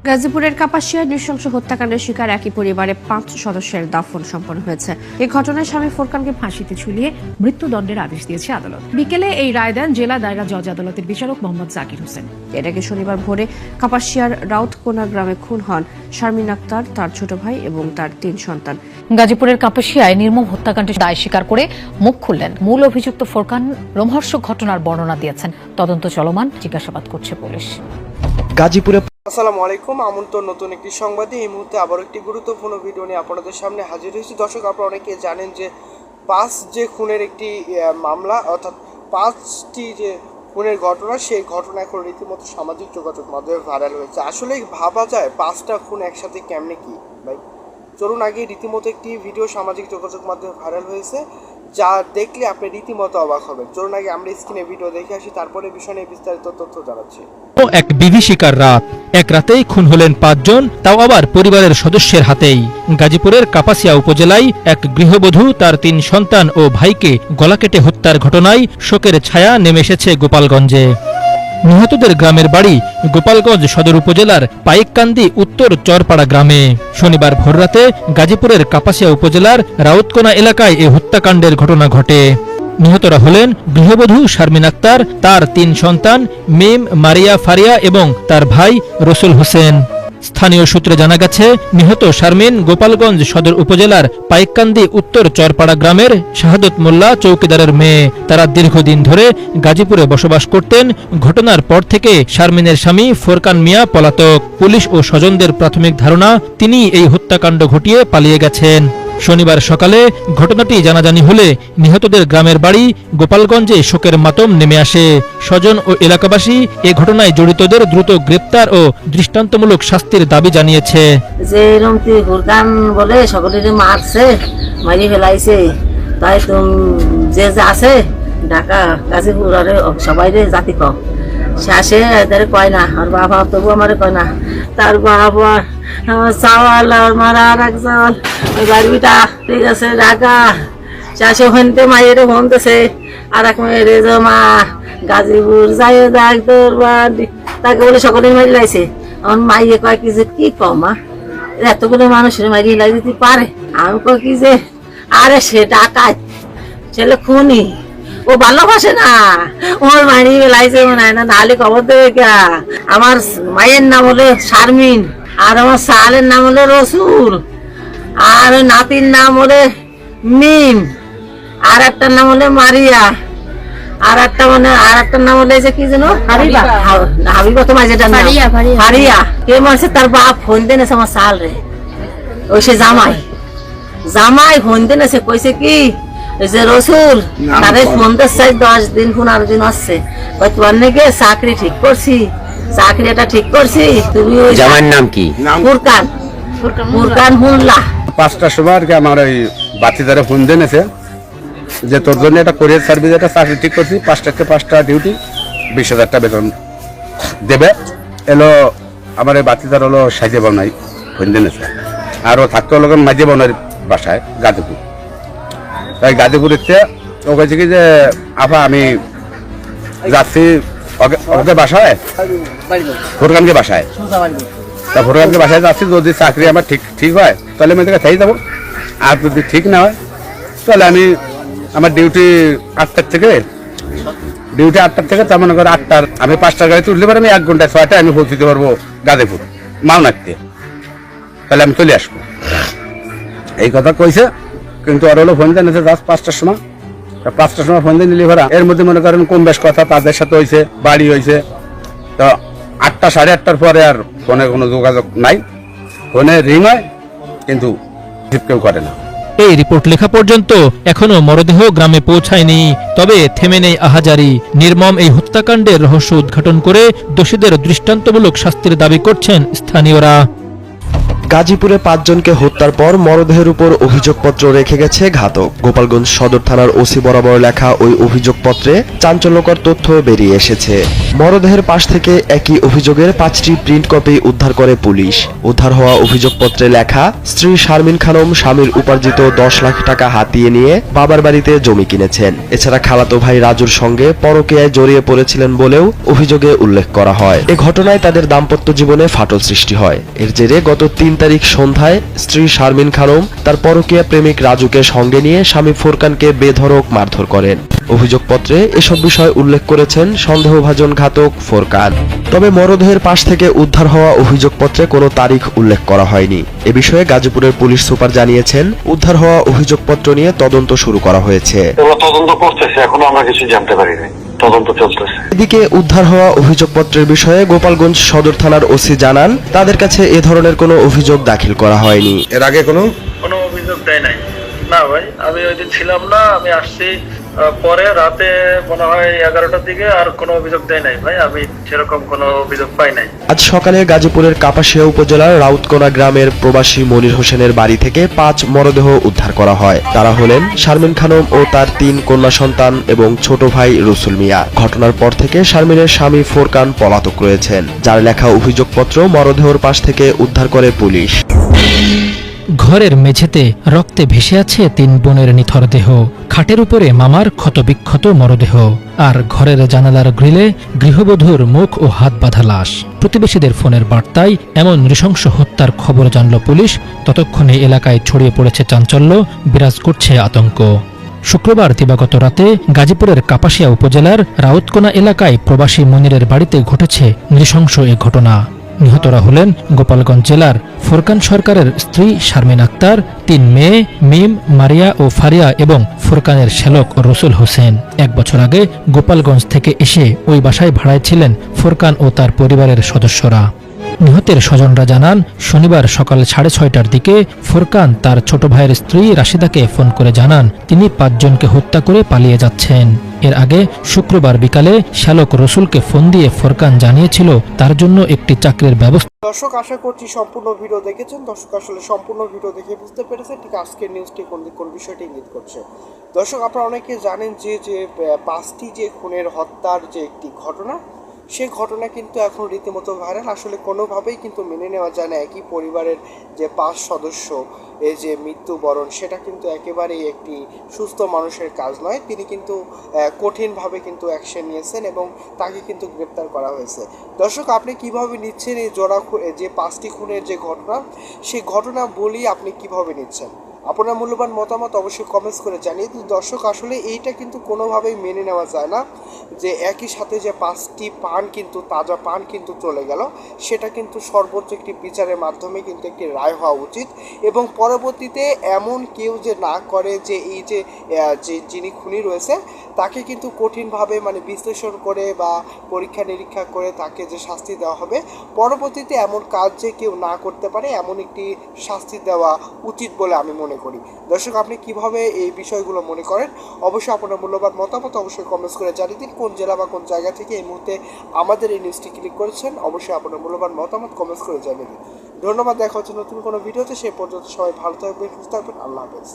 গাজীপুরের কাপাসিয়ায় নৃশংস হত্যাকাণ্ডের শিকার একই পরিবারের 5 সদস্যের দাফন সম্পন্ন হয়েছে। এই ঘটনায় স্বামী ফোরকানকে ফাঁসিতে ঝুলিয়ে মৃত্যুদণ্ডের আদেশ দিয়েছে আদালত। বিকেলে এই রায় দেন জেলা দায়রা জজ আদালতের বিচারক মোহাম্মদ জাকির হোসেন। এর আগে শনিবার ভোরে কাপাসিয়ার রাউতকোনা গ্রামে খুন হন শারমিন আক্তার, তার ছোট ভাই এবং তার 3 সন্তান। গাজীপুরের কাপাসিয়ায় নির্মম হত্যাকাণ্ডের দায় স্বীকার করে মুখ খুললেন মূল অভিযুক্ত ফোরকান। রোমহর্ষক ঘটনার বর্ণনা দিয়েছেন। তদন্ত চলমান, জিজ্ঞাসাবাদ করছে পুলিশ। গাজীপুরে আসসালামু আলাইকুম, আমন্ত্রণ নতুন একটি সংবাদে। এই মুহূর্তে আবার একটি গুরুত্বপূর্ণ ভিডিও নিয়ে আপনাদের সামনে হাজির হয়েছি। দর্শক, আপনারা অনেকে জানেন যে 5 যে খুনের একটি মামলা, অর্থাৎ 5টি যে খুনের ঘটনা, সেই ঘটনা এখন রীতিমতো সামাজিক যোগাযোগ মাধ্যমে ভাইরাল হয়েছে। আসলে ভাবা যায় 5টা খুন একসাথে কেমনে কি ভাই? চলুন আগে রীতিমতো একটি ভিডিও সামাজিক যোগাযোগ মাধ্যমে ভাইরাল হয়েছে, যা দেখলে আপনি রীতিমতো অবাক হবেন। চলুন আগে আমরা স্ক্রিনে ভিডিও দেখে আসি, তারপরে বিষয় নিয়ে বিস্তারিত তথ্য জানাচ্ছি। এক বিভীষিকার রাত, এক রাতেই খুন হলেন 5 জন, তাও আবার পরিবারের সদস্যের হাতেই। গাজীপুরের কাপাসিয়া উপজেলায় এক গৃহবধূ তার 3 সন্তান ও ভাইকে গলা কেটে হত্যার ঘটনায় শোকের ছায়া নেমে এসেছে গোপালগঞ্জে। নিহতদের গ্রামের বাড়ি গোপালগঞ্জ সদর উপজেলার পাইককান্দি উত্তর চরপাড়া গ্রামে। শনিবার ভোররাতে গাজীপুরের কাপাসিয়া উপজেলার রাউতকোনা এলাকায় এই হত্যাকাণ্ডের ঘটনা ঘটে। নিহতরা হলেন গৃহবধূ শারমিন আক্তার, তার 3 সন্তান মিম, মারিয়া, ফারিয়া এবং তার ভাই রসুল হোসেন। স্থানীয় সূত্রে জানা গেছে, নিহত শারমিন গোপালগঞ্জ সদর উপজেলার পাইককান্দি উত্তর চরপাড়া গ্রামের শাহাদত মোল্লা চৌকিদারের মেয়ে। তারা দীর্ঘদিন ধরে গাজীপুরে বসবাস করতেন। ঘটনার পর থেকে শারমিনের স্বামী ফোরকান মিয়া পলাতক। পুলিশ ও স্বজনদের প্রাথমিক ধারণা, তিনি এই হত্যাকাণ্ড ঘটিয়ে পালিয়ে গেছেন। শনিবার সকালে ঘটনাটি জানাজানি হলে নিহতদের গ্রামের বাড়ি গোপালগঞ্জে শোকের মাতম নেমে আসে। স্বজন ও এলাকাবাসী এ ঘটনায় জড়িতদের দ্রুত গ্রেপ্তার ও দৃষ্টান্তমূলক শাস্তির দাবি জানিয়েছে। যে এরকম হুরকান বলে সকলের মারছে, মারি ফেলাইছে, তাই যে আছে ঢাকা গাজীপুর আর সবাই জাতি কম শেষে এদের কয় না, আর বাবা তবু আমার কয় না, তার বাবা আমার চাওয়াল আর মারা আর এক চাওয়াল ওই বাড়িটা ঠিক আছে ঢাকা শেষে ওখানতে মায়ের ফোনতেছে আর এক মেয়ের মা গাজীপুর যাই দেখ তোর বাড়ি, তাকে বলে সকলে মারি লাইছে। আমার মাইয়ে কয় কি যে কি কম এতগুলো মানুষের মারি লাই দিতে পারে? আমি কয় কি যে আরে সে ডাকাত ছেলে খুনি, ও ভালোবাসে না, ওর মারি লাইছে মনে হয় না, নাহলে খবর দেবে কে? আমার মায়ের নাম হলো শারমিন, আর আমার সালের নাম হলো রসুল, আর নাতির নাম হলো মিম, আর একটার নাম হলো মারিয়া, আর একটা মানে আর একটার নাম হলো যে কি যেন হাবিবা, তোমার যেটা ফারিয়া। কে মারছে? তার বাপ ফোন দেনেছে আমার সাল রে, ওই সে জামাই ফোন দেনেছে, কইছে কি যে রসুল তারে ফোন দিচ্ছে 10 দিন 15 দিন আসছে, তোমার নাকি চাকরি ঠিক করছি, চাকরিটা ঠিক করছি। তুমি জামাইয়ের নাম কি? ফুরকান মোল্লা। 5টার সময় আর কি আমার ওই বাতিদারে ফোন দিয়েছে যে তোর জন্য একটা কোরিয়ার সার্ভিস একটা চাকরি ঠিক করছি, 5টা থেকে 5টা ডিউটি, 20,000 টাকা বেতন দেবে। এলো আমার এই বাতিদার হলো সাইজে বানাই ফোন দিয়েছে, আর ও থাকতে হলো মাঝে বানার বাসায় গাজীপুর। তাই গাজীপুরের ও কেছে কি যে আপা আমি যাচ্ছি ওকে বাসায়, ফোরকানকে বাসায়, তা ফোরকানকে বাসায় যাচ্ছি, যদি চাকরি আমার ঠিক হয় তাহলে আমি তোকে চাই যাবো, আর যদি ঠিক না হয় তাহলে আমি আমার ডিউটি 8টার থেকে তার মনে করো 8টার আমি 5টার গাড়ি তুলতে পারি, আমি 1 ঘন্টায় 6টায় আমি পৌঁছতে পারবো গাজীপুর মাওনাতে, তাহলে আমি চলে আসবো। এই কথা কইছে, কিন্তু আর হলো ফোন দেন 5টার সময়, 5টার সময় ফোন দিয়ে নিলি ভরা। এর মধ্যে মনে করেন কম বেশ কথা তাদের সাথে হয়েছে, বাড়ি হয়েছে, তো 8টা 8:30টার পরে আর ফোনে কোনো যোগাযোগ নাই। ফোনে রিং হয় কিন্তু কেউ করে না। এই রিপোর্ট লেখা পর্যন্ত এখনো মরদেহ গ্রামে পৌঁছায়নি। তবে থেমে নেই আহাজারি। নির্মম এই হত্যাকাণ্ডের রহস্য উদ্ঘাটন করে দোষীদের দৃষ্টান্তমূলক শাস্তির দাবি করছেন স্থানীয়রা। গাজীপুরে 5 জনকে হত্যার পর মরদেহের উপর অভিযোগপত্র রেখে গেছে ঘাতক। গোপালগঞ্জ সদর থানার ওসি বরাবর লেখা ওই অভিযোগপত্রে চাঞ্চল্যকর তথ্য বেরিয়ে এসেছে। মরদেহের পাশ থেকে একই অভিযোগের 5টি প্রিন্ট কপি উদ্ধার করে পুলিশ। উদ্ধার হওয়া অভিযোগপত্রে লেখা, স্ত্রী শারমিন খানম স্বামীর উপার্জিত 10 লাখ টাকা হাতিয়ে নিয়ে বাবার বাড়িতে জমি কিনেছেন। এছাড়া খালাতো ভাই রাজুর সঙ্গে পরকীয়ায় জড়িয়ে পড়েছিলেন বলেও অভিযোগে উল্লেখ করা হয়। এ ঘটনায় তাদের দাম্পত্য জীবনে ফাটল সৃষ্টি হয়। এর জেরে গত 3 তারিখ সন্ধ্যায় স্ত্রী শারমিন খানম তার পরকীয়া প্রেমিক রাজুকে সঙ্গে নিয়ে স্বামী ফোরকানকে বেধড়ক মারধর করেন। অভিযোগপত্রে এসব বিষয় উল্লেখ করেছেন সন্দেহভাজন ঘাতক ফোরকান। তবে মরদেহের পাশ থেকে উদ্ধার হওয়া অভিযোগপত্রে কোনো তারিখ উল্লেখ করা হয়নি। এ বিষয়ে গাজীপুরের পুলিশ সুপার জানিয়েছেন, উদ্ধার হওয়া অভিযোগপত্র নিয়ে তদন্ত শুরু করা হয়েছে। তদন্ত করতেছে, এখনো আমরা কিছু জানতে পারিনি, তদন্ত চলতেছে। এদিকে উদ্ধার হওয়া অভিযোগপত্রের বিষয়ে গোপালগঞ্জ সদর থানার ওসি জানান, তাদের কাছে এ ধরনের কোনো অভিযোগ দাখিল করা হয়নি। এর আগে কোনো অভিযোগ দেয় নাই। না ভাই, আমি ওই দিন ছিলাম না, আমি আসছি পরে রাতে মনে হয় 11টার দিকে, আর কোনো অভিযোগ দেয় নাই ভাই, আমি সেরকম কোনো অভিযোগ পাই নাই। আজ সকালে গাজীপুরের কাপাসিয়া উপজেলার রাউতকোনা গ্রামের প্রবাসী মনির হোসেনের বাড়ি থেকে 5 মরদেহ উদ্ধার করা হয়। তারা হলেন শারমিন খানম ও তার 3 কন্যা সন্তান এবং ছোট ভাই রসুল মিয়া। ঘটনার পর থেকে শারমিনের স্বামী ফোরকান পলাতক রয়েছেন, যার লেখা অভিযোগপত্র মরদেহর পাশ থেকে উদ্ধার করে পুলিশ। ঘরের মেঝেতে রক্তে ভেসে আছে 3 বোনের নিথর দেহ। খাটের উপরে মামার ক্ষতবিক্ষত মরদেহ, আর ঘরের জানালার গ্রিলে গৃহবধূর মুখ ও হাত বাঁধা লাশ। প্রতিবেশীদের ফোনের বার্তায় এমন নৃশংস হত্যার খবর জানল পুলিশ। ততক্ষণে এলাকায় ছড়িয়ে পড়েছে চাঞ্চল্য, বিরাজ করছে আতঙ্ক। শুক্রবার দিবাগত রাতে গাজীপুরের কাপাসিয়া উপজেলার রাউতকোনা এলাকায় প্রবাসী মনিরের বাড়িতে ঘটেছে নৃশংস এ ঘটনা। নিহতরা হলেন গোপালগঞ্জ জেলার ফোরকান সরকারের স্ত্রী শারমিন আক্তার, 3 মেয়ে মিম, মারিয়া ও ফারিয়া এবং ফোরকানের শ্যালক রসুল হোসেন। 1 বছর আগে গোপালগঞ্জ থেকে এসে ওই বাসায় ভাড়ায় ছিলেন ফোরকান ও তার পরিবারের সদস্যরা। নিহতের স্বজনরা জানান, শনিবার সকাল 6:30টার দিকে ফোরকান তার ছোট ভাইয়ের স্ত্রী রাশিদাকে ফোন করে জানান তিনি 5 জনকে হত্যা করে পালিয়ে যাচ্ছেন। এর আগে শুক্রবার বিকালে শ্যালক রসুলকে ফোন দিয়ে ফোরকান জানিয়েছিল তার জন্য একটি চাকরির ব্যবস্থা। দর্শক, আশা করছি সম্পূর্ণ ভিডিও দেখেছেন। দর্শক, আসলে সম্পূর্ণ ভিডিও দেখে বুঝতে পেরেছেন ঠিক আজকের নিউজটি কোন বিষয়টি ইঙ্গিত করছে। দর্শক, আপনারা অনেকে জানেন যে 5টি যে খুনের হত্যার যে একটি ঘটনা, সেই ঘটনা কিন্তু এখন রীতিমতো ভাইরাল। আসলে কোনোভাবেই কিন্তু মেনে নেওয়া যায় না একই পরিবারের যে 5 সদস্য এই যে মৃত্যুবরণ, সেটা কিন্তু একেবারেই একটি সুস্থ মানুষের কাজ নয়। তিনি কিন্তু কঠিনভাবে কিন্তু অ্যাকশন নিয়েছেন এবং তাকে কিন্তু গ্রেপ্তার করা হয়েছে। দর্শক, আপনি কিভাবে নিচ্ছেন এই যে 5টি খুনের যে ঘটনা, সেই ঘটনা বলি আপনি কিভাবে নিচ্ছেন? আপনার মূল্যবান মতামত অবশ্যই কমেন্টস করে জানিয়ে দিন। দর্শক, আসলে এইটা কিন্তু কোনোভাবেই মেনে নেওয়া যায় না যে একই সাথে যে 5টি পান কিন্তু তাজা পান কিন্তু চলে গেল, সেটা কিন্তু সর্বোচ্চ একটি বিচারের মাধ্যমে কিন্তু একটি রায় হওয়া উচিত এবং পরবর্তীতে এমন কেউ যে না করে যে এই যে যিনি খুনি রয়েছে তাকে কিন্তু কঠিনভাবে বিশ্লেষণ করে বা পরীক্ষা নিরীক্ষা করে তাকে যে শাস্তি দেওয়া হবে, পরবর্তীতে এমন কাজ যে কেউ না করতে পারে এমন একটি শাস্তি দেওয়া উচিত বলে আমি মনে করি। দর্শক, আপনি কিভাবে এই বিষয়গুলো মনে করেন অবশ্যই আপনার মূল্যবান মতামত অবশ্যই কমেন্টস করে জানিয়ে দিন। কোন জেলা বা কোন জায়গা থেকে এই মুহূর্তে আমাদের এই নিউজটি ক্লিক করেছেন অবশ্যই আপনার মূল্যবান মতামত কমেন্টস করে জানিয়ে দিন। ধন্যবাদ, দেখা হচ্ছে নতুন কোনো ভিডিওতে। সেই পর্যন্ত সবাই ভালো থাকবেন, সুস্থ থাকবেন। আল্লাহ হাফেজ।